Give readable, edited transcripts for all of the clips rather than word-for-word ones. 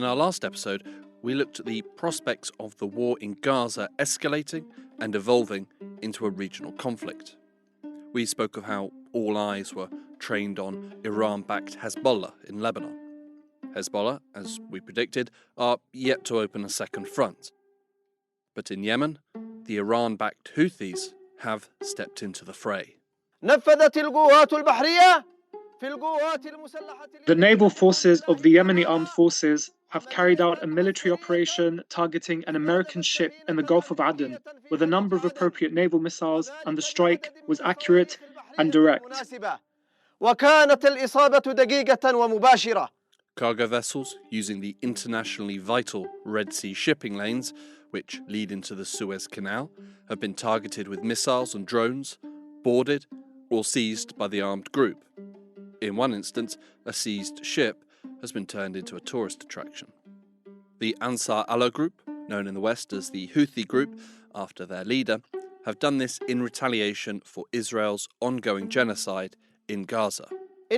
In our last episode, we looked at the prospects of the war in Gaza escalating and evolving into a regional conflict. We spoke of how all eyes were trained on Iran-backed Hezbollah in Lebanon. Hezbollah, as we predicted, are yet to open a second front. But in Yemen, the Iran-backed Houthis have stepped into the fray. The naval forces of the Yemeni armed forces have carried out a military operation targeting an American ship in the Gulf of Aden with a number of appropriate naval missiles, and the strike was accurate and direct. Cargo vessels using the internationally vital Red Sea shipping lanes, which lead into the Suez Canal, have been targeted with missiles and drones, boarded or seized by the armed group. In one instance, a seized ship has been turned into a tourist attraction. The Ansar Allah group, known in the West as the Houthi group, after their leader, have done this in retaliation for Israel's ongoing genocide in Gaza. The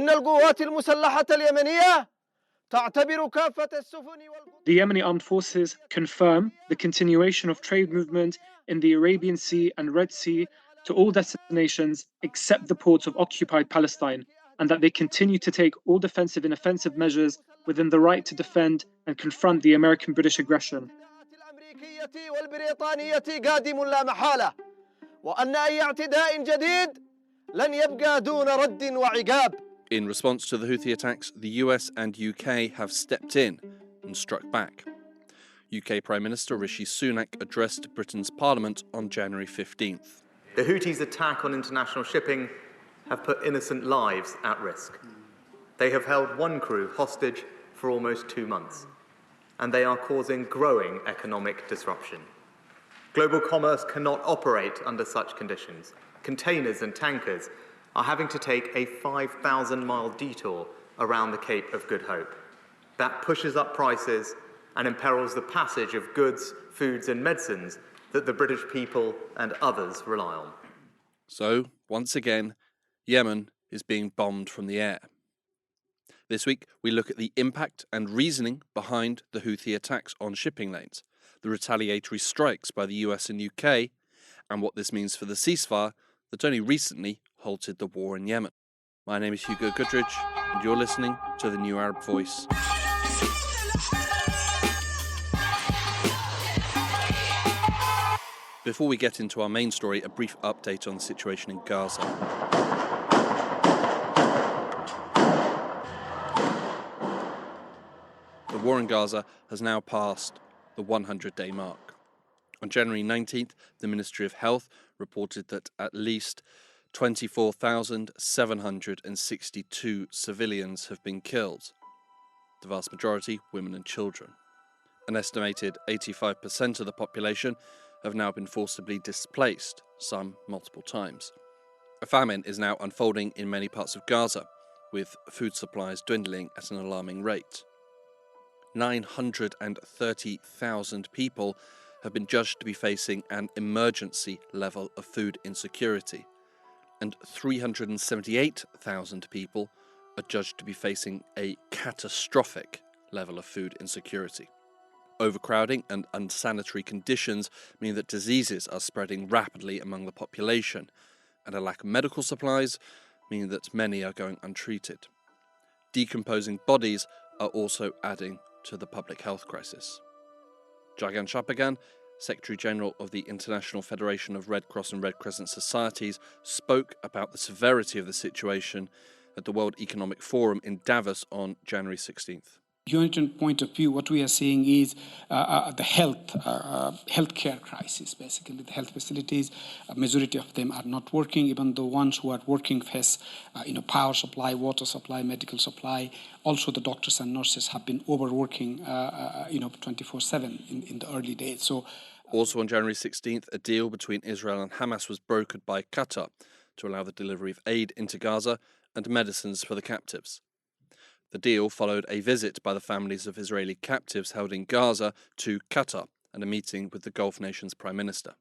Yemeni armed forces confirm the continuation of trade movement in the Arabian Sea and Red Sea to all destinations except the ports of occupied Palestine, and that they continue to take all defensive and offensive measures within the right to defend and confront the American-British aggression. In response to the Houthi attacks, the US and UK have stepped in and struck back. UK Prime Minister Rishi Sunak addressed Britain's Parliament on January 15th. The Houthis' attack on international shipping have put innocent lives at risk. They have held one crew hostage for almost 2 months, and they are causing growing economic disruption. Global commerce cannot operate under such conditions. Containers and tankers are having to take a 5,000-mile detour around the Cape of Good Hope. That pushes up prices and imperils the passage of goods, foods and medicines that the British people and others rely on. So, once again, Yemen is being bombed from the air. This week, we look at the impact and reasoning behind the Houthi attacks on shipping lanes, the retaliatory strikes by the US and UK, and what this means for the ceasefire that only recently halted the war in Yemen. My name is Hugo Goodridge, and you're listening to The New Arab Voice. Before we get into our main story, a brief update on the situation in Gaza. The war in Gaza has now passed the 100-day mark. On January 19th, the Ministry of Health reported that at least 24,762 civilians have been killed, the vast majority women and children. An estimated 85% of the population have now been forcibly displaced, some multiple times. A famine is now unfolding in many parts of Gaza, with food supplies dwindling at an alarming rate. 930,000 people have been judged to be facing an emergency level of food insecurity, and 378,000 people are judged to be facing a catastrophic level of food insecurity. Overcrowding and unsanitary conditions mean that diseases are spreading rapidly among the population, and a lack of medical supplies mean that many are going untreated. Decomposing bodies are also adding to the public health crisis. Jagan Shapagan, Secretary-General of the International Federation of Red Cross and Red Crescent Societies, spoke about the severity of the situation at the World Economic Forum in Davos on January 16th. Humanitarian point of view, what we are seeing is the healthcare crisis, basically. The health facilities, a majority of them are not working. Even the ones who are working face power supply, water supply, medical supply. Also, the doctors and nurses have been overworking 24/7 in the early days. So, also on January 16th, a deal between Israel and Hamas was brokered by Qatar to allow the delivery of aid into Gaza and medicines for the captives. The deal followed a visit by the families of Israeli captives held in Gaza to Qatar and a meeting with the Gulf nation's Prime Minister.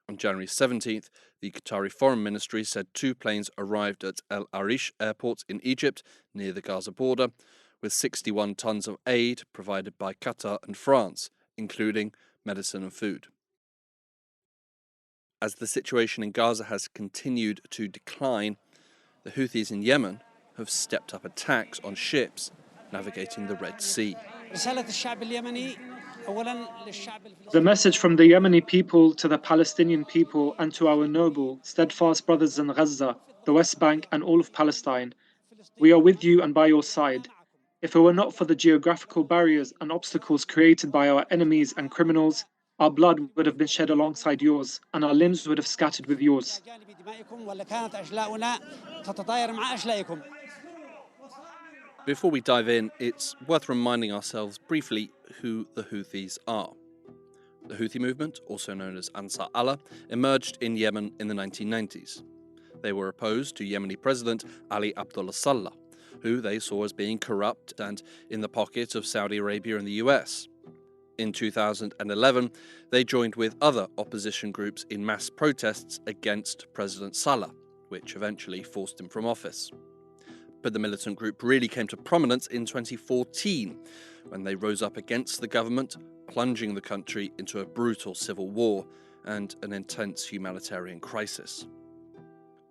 On January 17th, the Qatari Foreign Ministry said 2 planes arrived at El Arish airport in Egypt, near the Gaza border, with 61 tons of aid provided by Qatar and France, including medicine and food. As the situation in Gaza has continued to decline, the Houthis in Yemen have stepped up attacks on ships navigating the Red Sea. The message from the Yemeni people to the Palestinian people and to our noble, steadfast brothers in Gaza, the West Bank, and all of Palestine: we are with you and by your side. If it were not for the geographical barriers and obstacles created by our enemies and criminals, our blood would have been shed alongside yours, and our limbs would have scattered with yours. Before we dive in, it's worth reminding ourselves briefly who the Houthis are. The Houthi movement, also known as Ansar Allah, emerged in Yemen in the 1990s. They were opposed to Yemeni President Ali Abdullah Saleh, who they saw as being corrupt and in the pocket of Saudi Arabia and the US. In 2011, they joined with other opposition groups in mass protests against President Saleh, which eventually forced him from office. But the militant group really came to prominence in 2014, when they rose up against the government, plunging the country into a brutal civil war and an intense humanitarian crisis.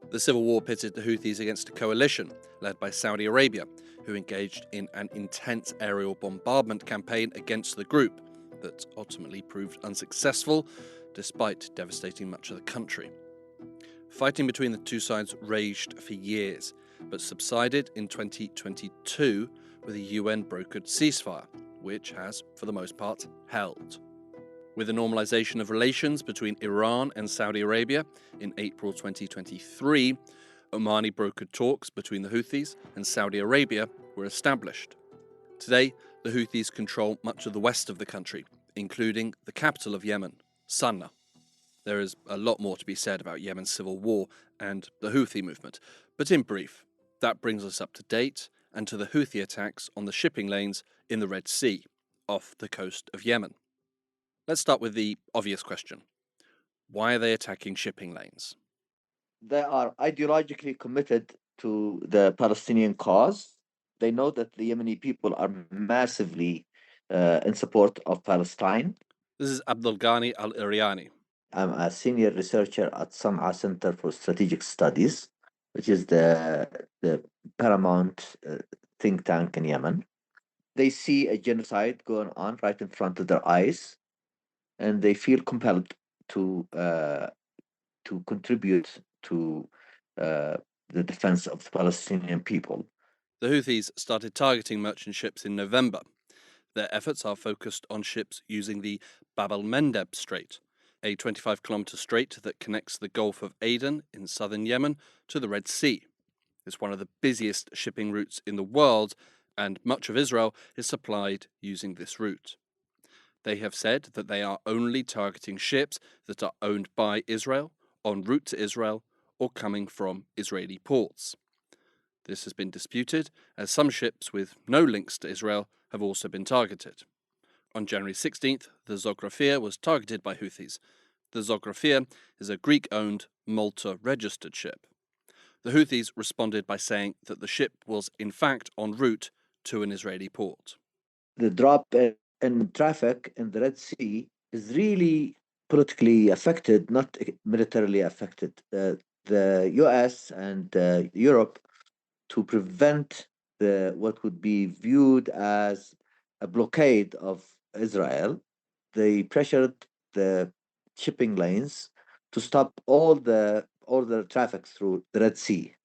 The civil war pitted the Houthis against a coalition led by Saudi Arabia, who engaged in an intense aerial bombardment campaign against the group that ultimately proved unsuccessful, despite devastating much of the country. Fighting between the two sides raged for years, but subsided in 2022 with a UN-brokered ceasefire, which has, for the most part, held. With the normalization of relations between Iran and Saudi Arabia in April 2023, Omani brokered talks between the Houthis and Saudi Arabia were established. Today, the Houthis control much of the west of the country, including the capital of Yemen, Sana'a. There is a lot more to be said about Yemen's civil war and the Houthi movement, but in brief, that brings us up to date and to the Houthi attacks on the shipping lanes in the Red Sea, off the coast of Yemen. Let's start with the obvious question. Why are they attacking shipping lanes? They are ideologically committed to the Palestinian cause. They know that the Yemeni people are massively in support of Palestine. This is Abdul Ghani Al-Iryani. I'm a senior researcher at Sana'a Center for Strategic Studies, which is the paramount think tank in Yemen. They see a genocide going on right in front of their eyes, and they feel compelled to contribute to the defense of the Palestinian people. The Houthis started targeting merchant ships in November. Their efforts are focused on ships using the Bab el-Mandeb Strait, a 25-kilometre strait that connects the Gulf of Aden in southern Yemen to the Red Sea. It's one of the busiest shipping routes in the world, and much of Israel is supplied using this route. They have said that they are only targeting ships that are owned by Israel, en route to Israel, or coming from Israeli ports. This has been disputed, as some ships with no links to Israel have also been targeted. On January 16th, the Zographia was targeted by Houthis. The Zographia is a Greek-owned, Malta-registered ship. The Houthis responded by saying that the ship was in fact en route to an Israeli port. The drop in traffic in the Red Sea is really politically affected, not militarily affected. The US and Europe, to prevent what would be viewed as a blockade of Israel, they pressured the shipping lanes to stop all the traffic through the Red Sea,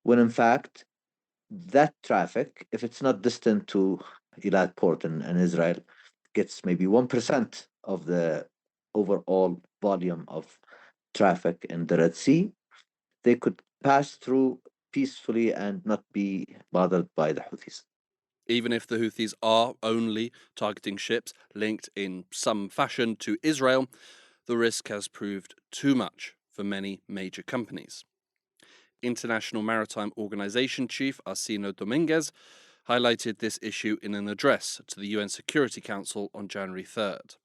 when in fact that traffic, if it's not distant to Eilat port in Israel, gets maybe 1% of the overall volume of traffic in the Red Sea. They could pass through peacefully and not be bothered by the Houthis. Even if the Houthis are only targeting ships linked in some fashion to Israel, the risk has proved too much for many major companies. International Maritime Organization Chief Arsino Dominguez highlighted this issue in an address to the UN Security Council on January 3rd.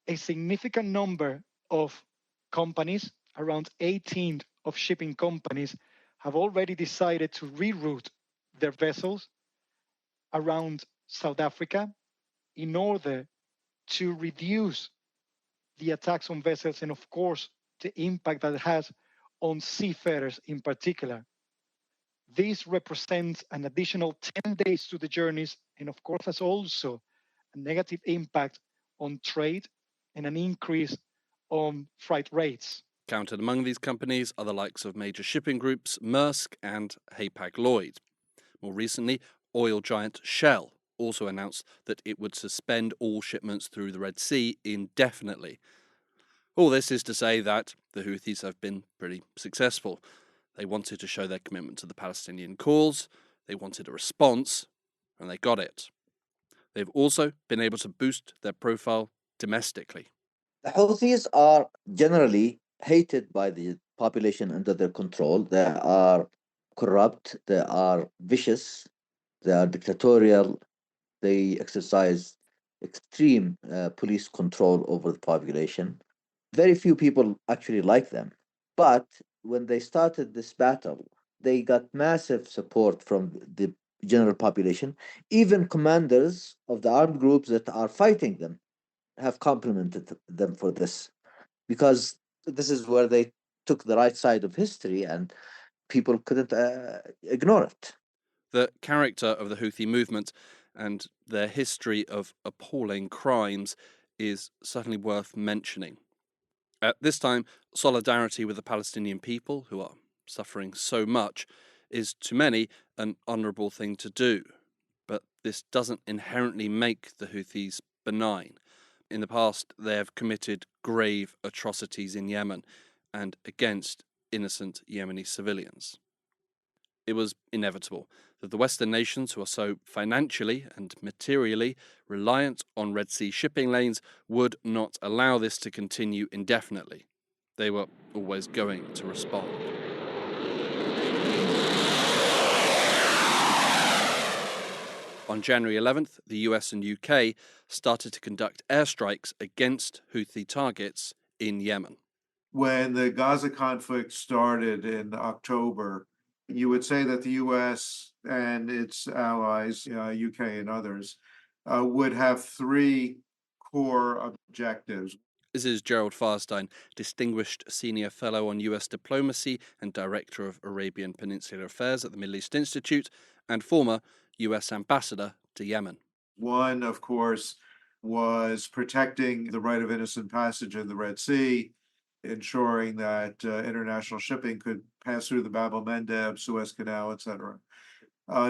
A significant number of companies, around 18 of shipping companies, have already decided to reroute their vessels around South Africa, in order to reduce the attacks on vessels and, of course, the impact that it has on seafarers in particular. This represents an additional 10 days to the journeys and, of course, has also a negative impact on trade and an increase on freight rates. Counted among these companies are the likes of major shipping groups Maersk and Hapag-Lloyd. More recently, oil giant Shell also announced that it would suspend all shipments through the Red Sea indefinitely. All this is to say that the Houthis have been pretty successful. They wanted to show their commitment to the Palestinian cause, they wanted a response, and they got it. They've also been able to boost their profile domestically. The Houthis are generally hated by the population under their control. They are corrupt, they are vicious, they are dictatorial, they exercise extreme police control over the population. Very few people actually like them. But when they started this battle, they got massive support from the general population. Even commanders of the armed groups that are fighting them have complimented them for this, because this is where they took the right side of history and people couldn't ignore it. The character of the Houthi movement and their history of appalling crimes is certainly worth mentioning. At this time, solidarity with the Palestinian people, who are suffering so much, is to many an honourable thing to do. But this doesn't inherently make the Houthis benign. In the past, they have committed grave atrocities in Yemen and against innocent Yemeni civilians. It was inevitable that the Western nations, who are so financially and materially reliant on Red Sea shipping lanes, would not allow this to continue indefinitely. They were always going to respond. On January 11th, the US and UK started to conduct airstrikes against Houthi targets in Yemen. When the Gaza conflict started in October, you would say that the US and its allies, UK and others, would have three core objectives. This is Gerald Farstein, Distinguished Senior Fellow on US Diplomacy and Director of Arabian Peninsular Affairs at the Middle East Institute, and former US Ambassador to Yemen. One, of course, was protecting the right of innocent passage in the Red Sea, ensuring that international shipping could pass through the Bab el-Mandeb, Suez Canal, etc.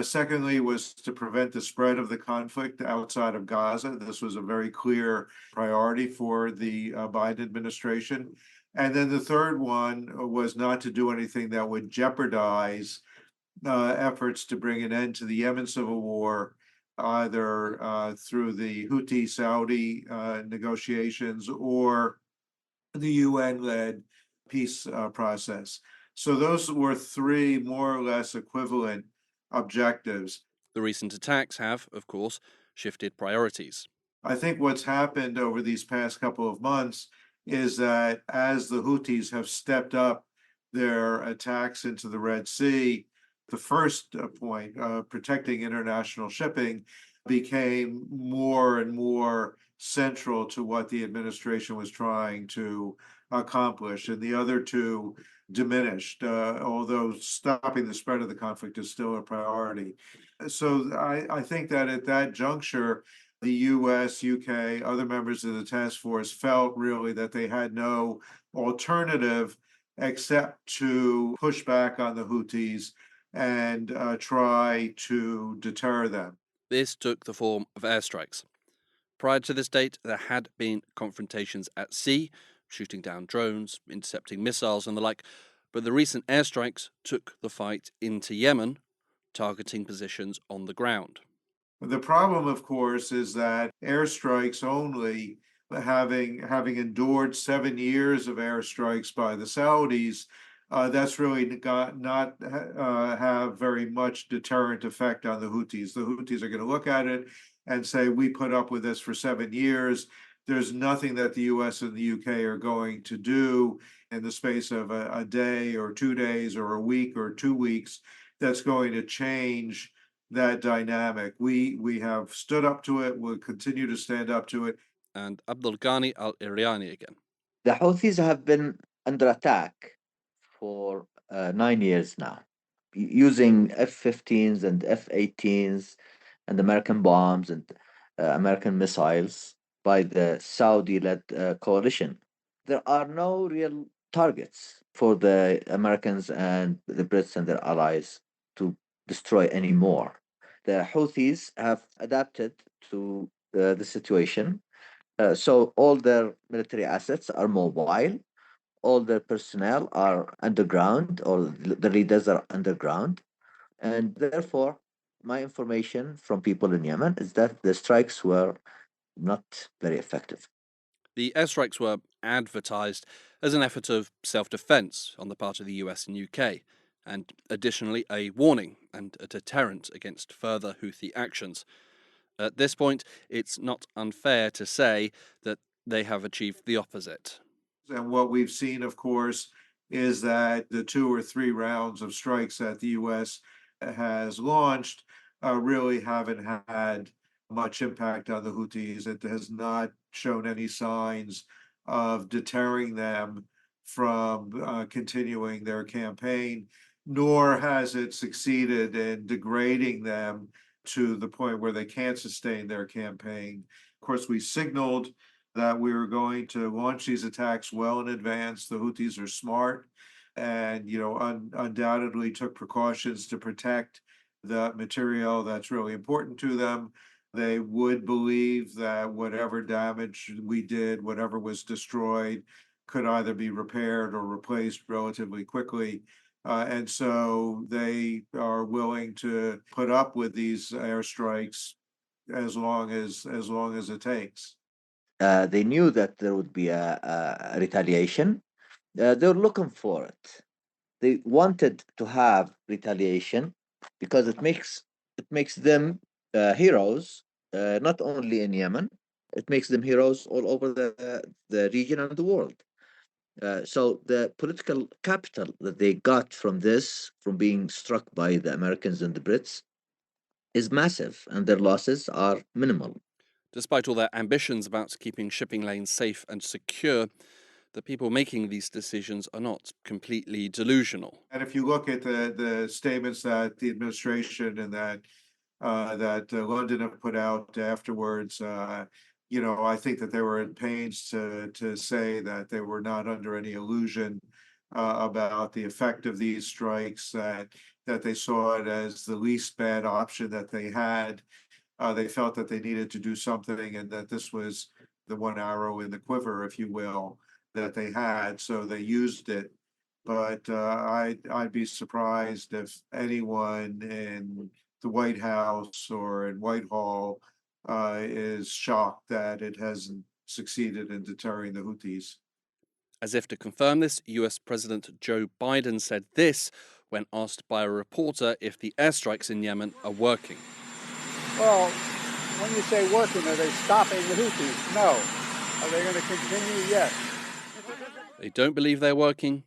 Secondly, was to prevent the spread of the conflict outside of Gaza. This was a very clear priority for the Biden administration. And then the third one was not to do anything that would jeopardize efforts to bring an end to the Yemen civil war, either through the Houthi Saudi negotiations or the UN-led peace process. So those were three more or less equivalent objectives. The recent attacks have, of course, shifted priorities. I think what's happened over these past couple of months is that as the Houthis have stepped up their attacks into the Red Sea, the first point, protecting international shipping, became more and more central to what the administration was trying to accomplish, and the other two diminished, although stopping the spread of the conflict is still a priority. So I think that at that juncture, the US, UK, other members of the task force felt really that they had no alternative except to push back on the Houthis and try to deter them. This took the form of airstrikes. Prior to this date, there had been confrontations at sea, shooting down drones, intercepting missiles and the like, but the recent airstrikes took the fight into Yemen, targeting positions on the ground. The problem, of course, is that airstrikes only, having endured 7 years of airstrikes by the Saudis, that's really not have very much deterrent effect on the Houthis. The Houthis are going to look at it and say, we put up with this for 7 years. There's nothing that the US and the UK are going to do in the space of a day or 2 days or a week or 2 weeks that's going to change that dynamic. We have stood up to it, we'll continue to stand up to it. And Abdul Ghani al-Iriani again. The Houthis have been under attack for 9 years now, using F-15s and F-18s and American bombs and American missiles by the Saudi-led coalition. There are no real targets for the Americans and the Brits and their allies to destroy anymore. The Houthis have adapted to the situation. So all their military assets are mobile, all their personnel are underground, or the leaders are underground. And therefore, my information from people in Yemen is that the strikes were not very effective. The airstrikes were advertised as an effort of self-defense on the part of the US and UK, and additionally a warning and a deterrent against further Houthi actions. At this point, it's not unfair to say that they have achieved the opposite. And what we've seen, of course, is that the 2 or 3 rounds of strikes that the US has launched really haven't had much impact on the Houthis. It has not shown any signs of deterring them from continuing their campaign, nor has it succeeded in degrading them to the point where they can't sustain their campaign. Of course, we signaled that we were going to launch these attacks well in advance. The Houthis are smart and, undoubtedly took precautions to protect the material that's really important to them. They would believe that whatever damage we did, whatever was destroyed, could either be repaired or replaced relatively quickly. And so they are willing to put up with these airstrikes as long as it takes. They knew that there would be a retaliation. They were looking for it. They wanted to have retaliation because it makes them heroes, not only in Yemen. It makes them heroes all over the region and the world. So the political capital that they got from this, from being struck by the Americans and the Brits, is massive, and their losses are minimal. Despite all their ambitions about keeping shipping lanes safe and secure, the people making these decisions are not completely delusional. And if you look at the statements that the administration and that London have put out afterwards, I think that they were at pains to say that they were not under any illusion about the effect of these strikes, that they saw it as the least bad option that they had. They felt that they needed to do something, and that this was the one arrow in the quiver, if you will, that they had. So they used it. But I'd be surprised if anyone in the White House or in Whitehall is shocked that it hasn't succeeded in deterring the Houthis. As if to confirm this, US President Joe Biden said this when asked by a reporter if the airstrikes in Yemen are working. Well, when you say working, are they stopping the Houthis? No. Are they going to continue? Yes. They don't believe they're working,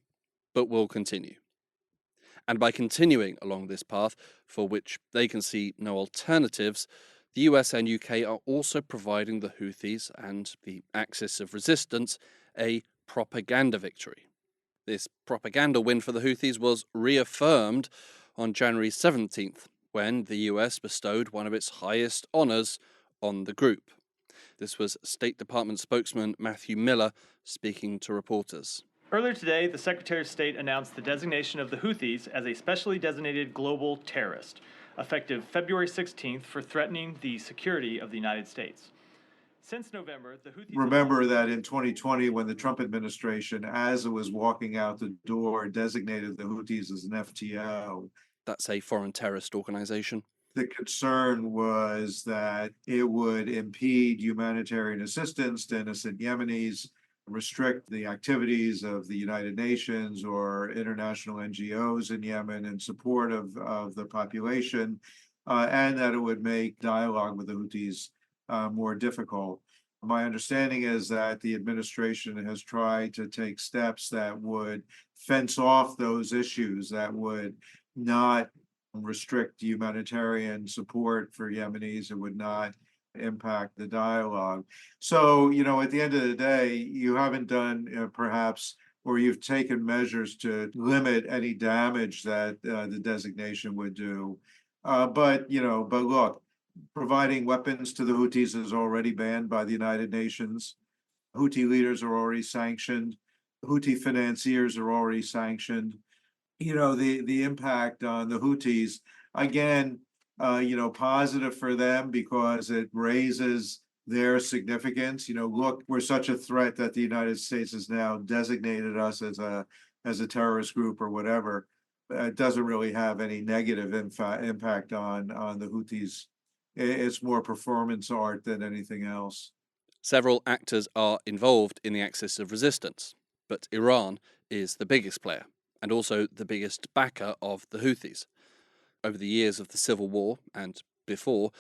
but will continue. And by continuing along this path, for which they can see no alternatives, the US and UK are also providing the Houthis and the axis of resistance a propaganda victory. This propaganda win for the Houthis was reaffirmed on January 17th, when the US bestowed one of its highest honours on the group. This was State Department spokesman Matthew Miller speaking to reporters. Earlier today, the Secretary of State announced the designation of the Houthis as a specially designated global terrorist, effective February 16th for threatening the security of the United States. Since November, the Houthis... Remember that in 2020, when the Trump administration, as it was walking out the door, designated the Houthis as an FTO. That's a foreign terrorist organization. The concern was that it would impede humanitarian assistance to innocent Yemenis, restrict the activities of the United Nations or international NGOs in Yemen in support of the population, and that it would make dialogue with the Houthis more difficult. My understanding is that the administration has tried to take steps that would fence off those issues, that would not restrict humanitarian support for Yemenis. It would not impact the dialogue. So, at the end of the day, you haven't done perhaps, or you've taken measures to limit any damage that the designation would do. But look, providing weapons to the Houthis is already banned by the United Nations. Houthi leaders are already sanctioned. Houthi financiers are already sanctioned. The impact on the Houthis, again, positive for them because it raises their significance. Look, we're such a threat that the United States has now designated us as a terrorist group or whatever. It doesn't really have any negative impact on the Houthis. It's more performance art than anything else. Several actors are involved in the axis of resistance, but Iran is the biggest player and also the biggest backer of the Houthis. Over the years of the civil war and before,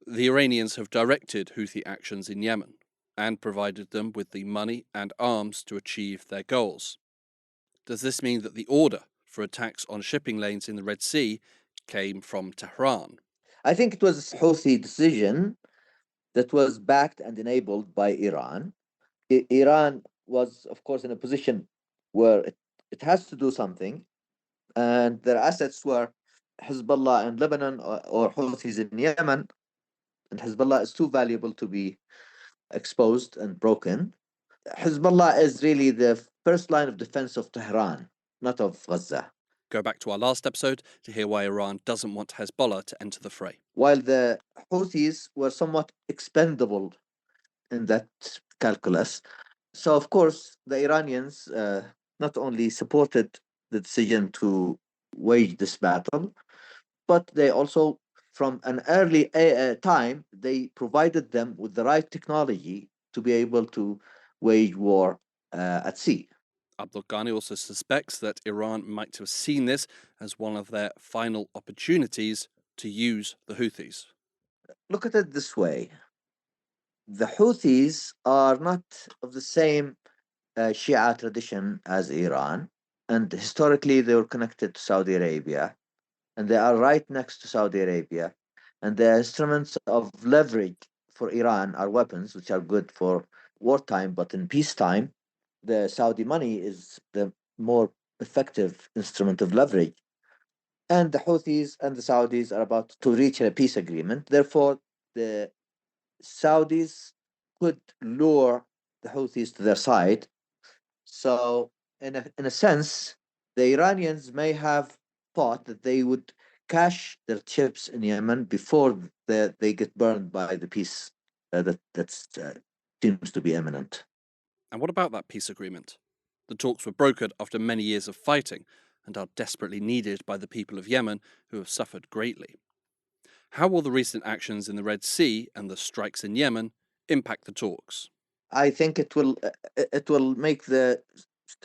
the Iranians have directed Houthi actions in Yemen and provided them with the money and arms to achieve their goals. Does this mean that the order for attacks on shipping lanes in the Red Sea came from Tehran? I think it was a Houthi decision that was backed and enabled by Iran. Iran was, of course, in a position where it has to do something, and their assets were Hezbollah in Lebanon or Houthis in Yemen, and Hezbollah is too valuable to be exposed and broken. Hezbollah is really the first line of defense of Tehran, not of Gaza. Go back to our last episode to hear why Iran doesn't want Hezbollah to enter the fray. While the Houthis were somewhat expendable in that calculus. So, of course, the Iranians not only supported the decision to wage this battle, but they also, from an early time, they provided them with the right technology to be able to wage war at sea. Abdul Ghani also suspects that Iran might have seen this as one of their final opportunities to use the Houthis. Look at it this way. The Houthis are not of the same Shia tradition as Iran, and historically they were connected to Saudi Arabia, and they are right next to Saudi Arabia. And the instruments of leverage for Iran are weapons, which are good for wartime, but in peacetime, the Saudi money is the more effective instrument of leverage. And the Houthis and the Saudis are about to reach a peace agreement. Therefore, the Saudis could lure the Houthis to their side. So, in a sense, the Iranians may have thought that they would cash their chips in Yemen before they get burned by the peace that seems to be imminent. And what about that peace agreement? The talks were brokered after many years of fighting and are desperately needed by the people of Yemen, who have suffered greatly. How will the recent actions in the Red Sea and the strikes in Yemen impact the talks? I think it will make the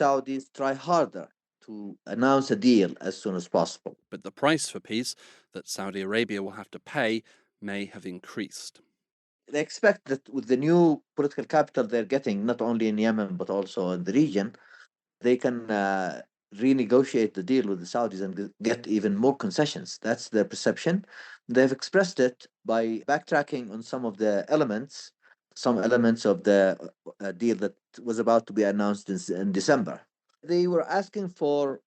Saudis try harder to announce a deal as soon as possible. But the price for peace that Saudi Arabia will have to pay may have increased. They expect that with the new political capital they're getting, not only in Yemen but also in the region, they can renegotiate the deal with the Saudis and get even more concessions. That's their perception. They've expressed it by backtracking on some of the elements, some elements of the deal that was about to be announced in December. They were asking for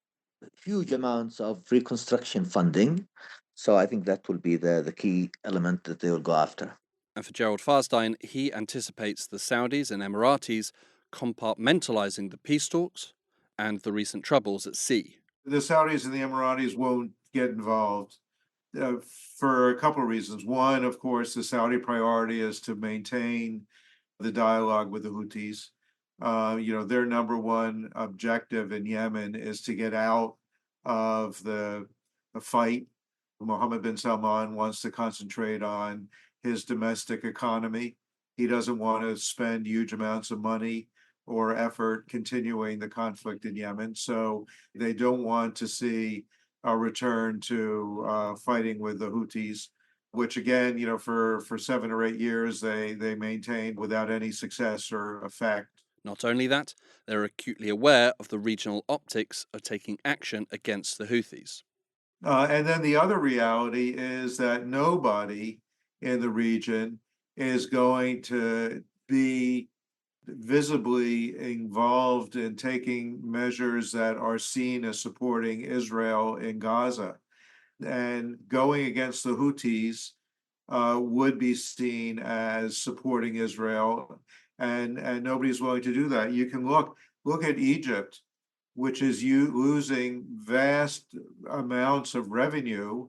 huge amounts of reconstruction funding. So I think that will be the key element that they will go after. And for Gerald Farstein, he anticipates the Saudis and Emiratis compartmentalizing the peace talks and the recent troubles at sea. The Saudis and the Emiratis won't get involved for a couple of reasons. One, of course, the Saudi priority is to maintain the dialogue with the Houthis. Their number one objective in Yemen is to get out of the fight. Mohammed bin Salman wants to concentrate on his domestic economy. He doesn't want to spend huge amounts of money or effort continuing the conflict in Yemen. So they don't want to see a return to fighting with the Houthis, which again, for 7 or 8 years, they maintained without any success or effect. Not only that, they're acutely aware of the regional optics of taking action against the Houthis. And then the other reality is that nobody in the region is going to be visibly involved in taking measures that are seen as supporting Israel in Gaza. And going against the Houthis would be seen as supporting Israel, and nobody's willing to do that. You can look at Egypt, which is losing vast amounts of revenue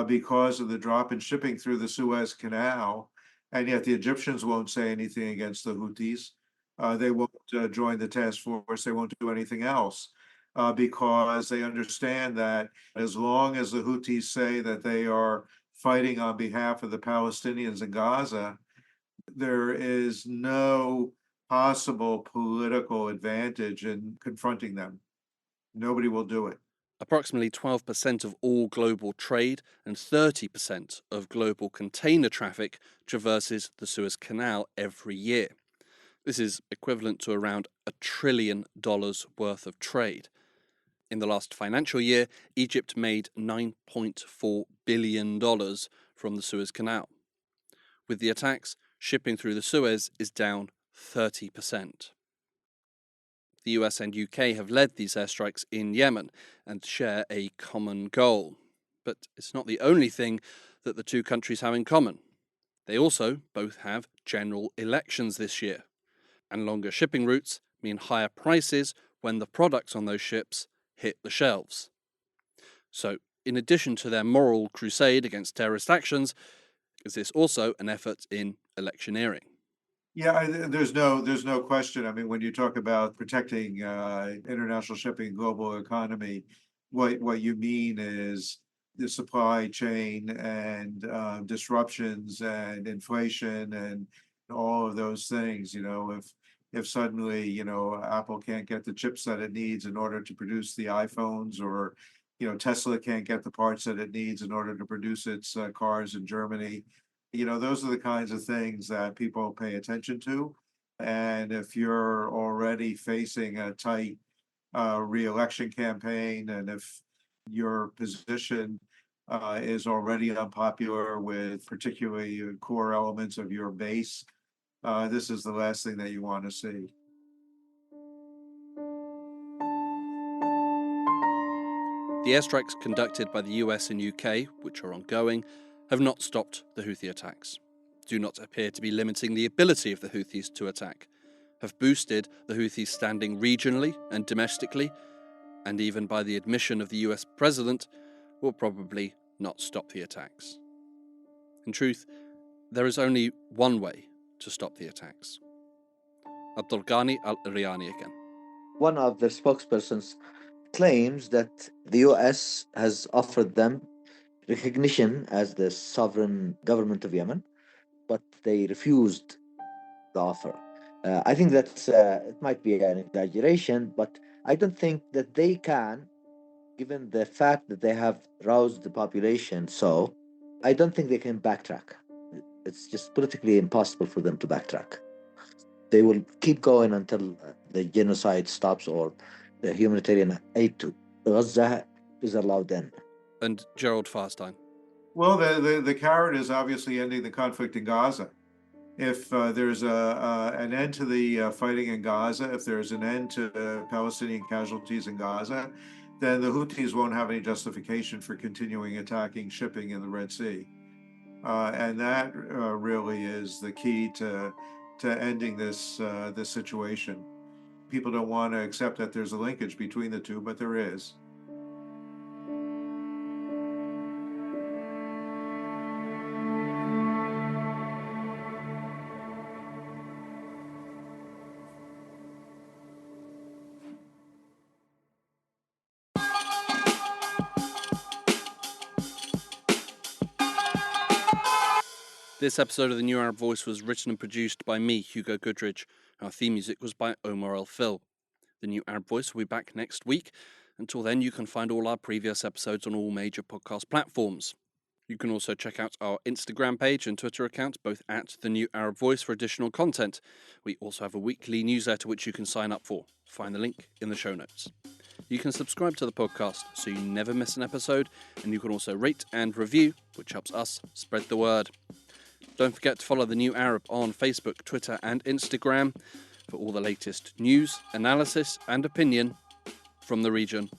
because of the drop in shipping through the Suez Canal, and yet the Egyptians won't say anything against the Houthis. They won't join the task force. They won't do anything else because they understand that as long as the Houthis say that they are fighting on behalf of the Palestinians in Gaza, there is no possible political advantage in confronting them. Nobody will do it. Approximately 12% of all global trade and 30% of global container traffic traverses the Suez Canal every year. This is equivalent to around $1 trillion worth of trade. In the last financial year, Egypt made $9.4 billion from the Suez Canal. With the attacks, shipping through the Suez is down 30%. The US and UK have led these airstrikes in Yemen and share a common goal. But it's not the only thing that the two countries have in common. They also both have general elections this year, and longer shipping routes mean higher prices when the products on those ships hit the shelves. So, in addition to their moral crusade against terrorist actions, is this also an effort in electioneering? Yeah, there's no question. I mean, when you talk about protecting international shipping, global economy, what you mean is the supply chain and disruptions and inflation and all of those things. You know, if suddenly Apple can't get the chips that it needs in order to produce the iPhones, or Tesla can't get the parts that it needs in order to produce its cars in Germany. Those are the kinds of things that people pay attention to. And if you're already facing a tight re-election campaign, and if your position is already unpopular with particularly core elements of your base, this is the last thing that you want to see. The airstrikes conducted by the US and UK, which are ongoing, have not stopped the Houthi attacks, do not appear to be limiting the ability of the Houthis to attack, have boosted the Houthis' standing regionally and domestically, and even by the admission of the US president, will probably not stop the attacks. In truth, there is only one way to stop the attacks. Abdulghani Al-Riyani again. One of the spokespersons claims that the US has offered them recognition as the sovereign government of Yemen, but they refused the offer. I think that it might be an exaggeration, but I don't think that they can, given the fact that they have roused the population. So I don't think they can backtrack. It's just politically impossible for them to backtrack. They will keep going until the genocide stops or the humanitarian aid to Gaza is allowed in. And Gerald Farstein. Well, the carrot is obviously ending the conflict in Gaza. If there's an end to the fighting in Gaza, if there's an end to Palestinian casualties in Gaza, then the Houthis won't have any justification for continuing attacking shipping in the Red Sea. And that really is the key to ending this situation. People don't want to accept that there's a linkage between the two, but there is. This episode of The New Arab Voice was written and produced by me, Hugo Goodridge. Our theme music was by Omar El Phil. The New Arab Voice will be back next week. Until then, you can find all our previous episodes on all major podcast platforms. You can also check out our Instagram page and Twitter account, both at The New Arab Voice, for additional content. We also have a weekly newsletter which you can sign up for. Find the link in the show notes. You You can subscribe to the podcast so you never miss an episode, and you can also rate and review, which helps us spread the word. Don't forget to follow The New Arab on Facebook, Twitter and Instagram for all the latest news, analysis and opinion from the region